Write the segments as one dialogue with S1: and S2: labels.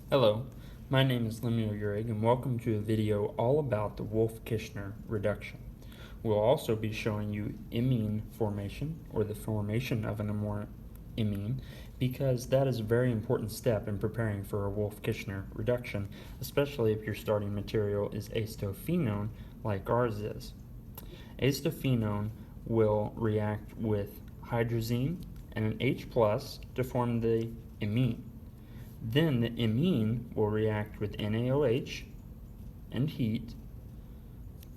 S1: Hello, my name is Lemuel Ureg and welcome to a video all about the Wolff-Kishner reduction. We'll also be showing you imine formation, or the formation of an imine, because that is a very important step in preparing for a Wolff-Kishner reduction, especially if your starting material is acetophenone like ours is. Acetophenone will react with hydrazine and an H+ to form the imine. Then the imine will react with NaOH and heat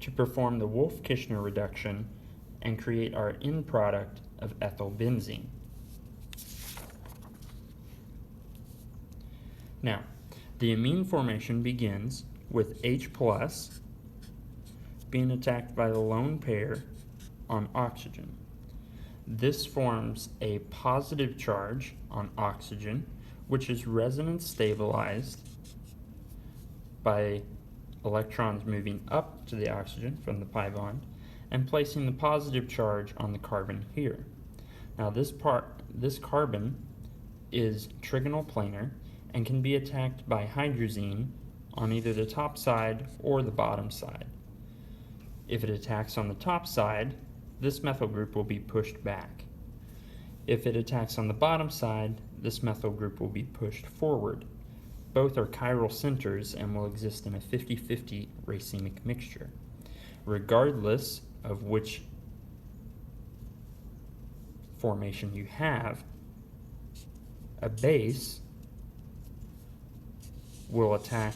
S1: to perform the Wolff-Kishner reduction and create our end product of ethylbenzene. Now, the imine formation begins with H+ being attacked by the lone pair on oxygen. This forms a positive charge on oxygen, which is resonance stabilized by electrons moving up to the oxygen from the pi bond and placing the positive charge on the carbon here. Now this carbon is trigonal planar and can be attacked by hydrazine on either the top side or the bottom side. If it attacks on the top side, this methyl group will be pushed back. If it attacks on the bottom side, this methyl group will be pushed forward. Both are chiral centers and will exist in a 50-50 racemic mixture. Regardless of which formation you have, a base will attack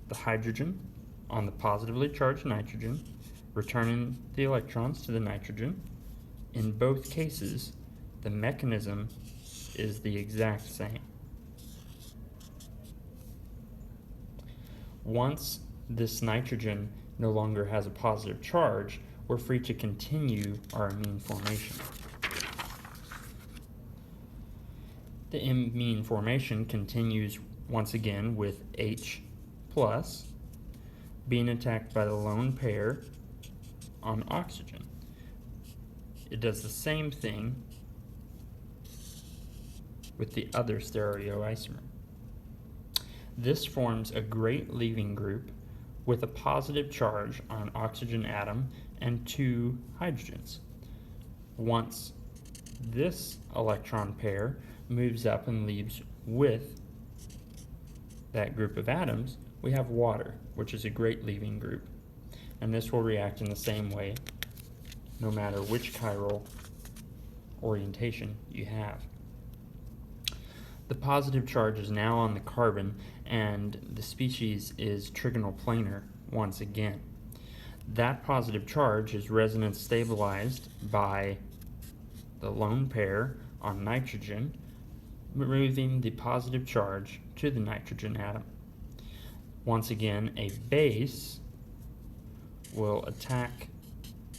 S1: the hydrogen on the positively charged nitrogen, returning the electrons to the nitrogen. In both cases, the mechanism is the exact same. Once this nitrogen no longer has a positive charge, we're free to continue our imine formation. The imine formation continues once again with H+ being attacked by the lone pair on oxygen. It does the same thing with the other stereoisomer. This forms a great leaving group with a positive charge on oxygen atom and 2 hydrogens. Once this electron pair moves up and leaves with that group of atoms, we have water, which is a great leaving group. And this will react in the same way no matter which chiral orientation you have. The positive charge is now on the carbon, and the species is trigonal planar once again. That positive charge is resonance stabilized by the lone pair on nitrogen, removing the positive charge to the nitrogen atom. Once again, a base will attack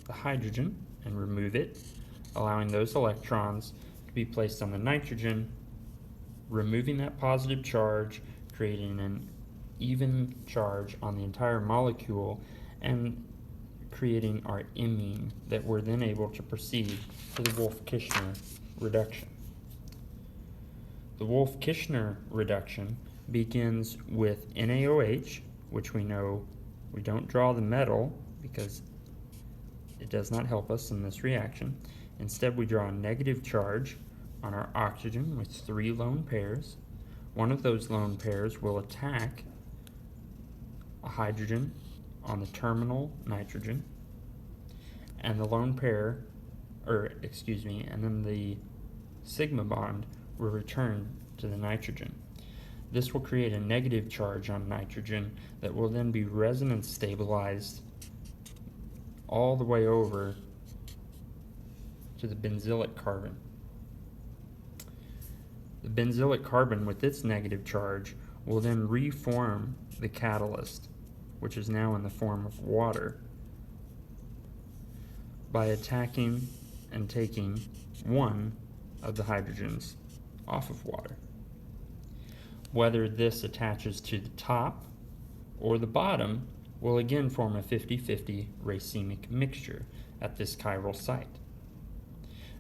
S1: the hydrogen and remove it, allowing those electrons to be placed on the nitrogen, removing that positive charge, creating an even charge on the entire molecule, and creating our imine that we're then able to proceed to the Wolff-Kishner reduction. The Wolff-Kishner reduction begins with NaOH, which we know we don't draw the metal because it does not help us in this reaction. Instead, we draw a negative charge on our oxygen with 3 lone pairs. One of those lone pairs will attack a hydrogen on the terminal nitrogen, and the lone pair, and then the sigma bond will return to the nitrogen. This will create a negative charge on nitrogen that will then be resonance stabilized all the way over to the benzylic carbon. The benzylic carbon with its negative charge will then reform the catalyst, which is now in the form of water, by attacking and taking one of the hydrogens off of water. Whether this attaches to the top or the bottom will again form a 50-50 racemic mixture at this chiral site.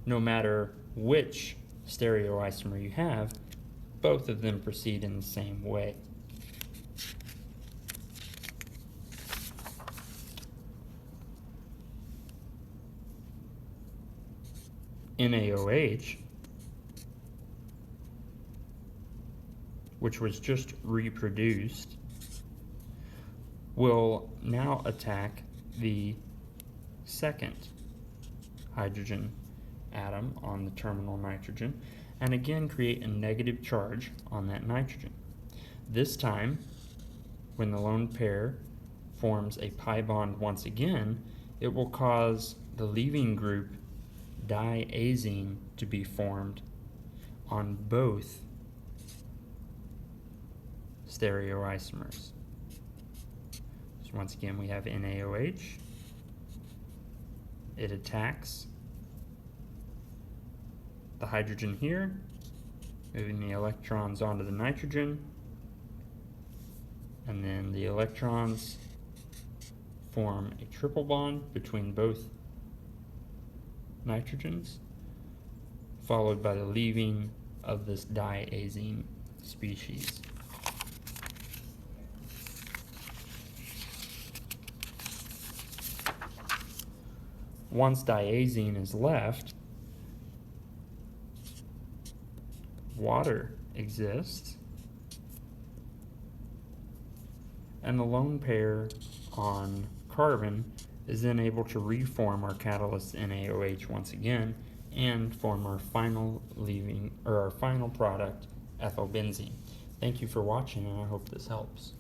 S1: No matter which stereoisomer you have, both of them proceed in the same way. NaOH, which was just reproduced, will now attack the second hydrogen atom on the terminal nitrogen and again create a negative charge on that nitrogen. This time, when the lone pair forms a pi bond once again, it will cause the leaving group diazine to be formed on both stereoisomers. So once again we have NaOH. It attacks the hydrogen here, moving the electrons onto the nitrogen, and then the electrons form a triple bond between both nitrogens, followed by the leaving of this diazine species. Once diazine is left, water exists, and the lone pair on carbon is then able to reform our catalyst NaOH once again and form our final leaving, or our final product, ethylbenzene. Thank you for watching, and I hope this helps.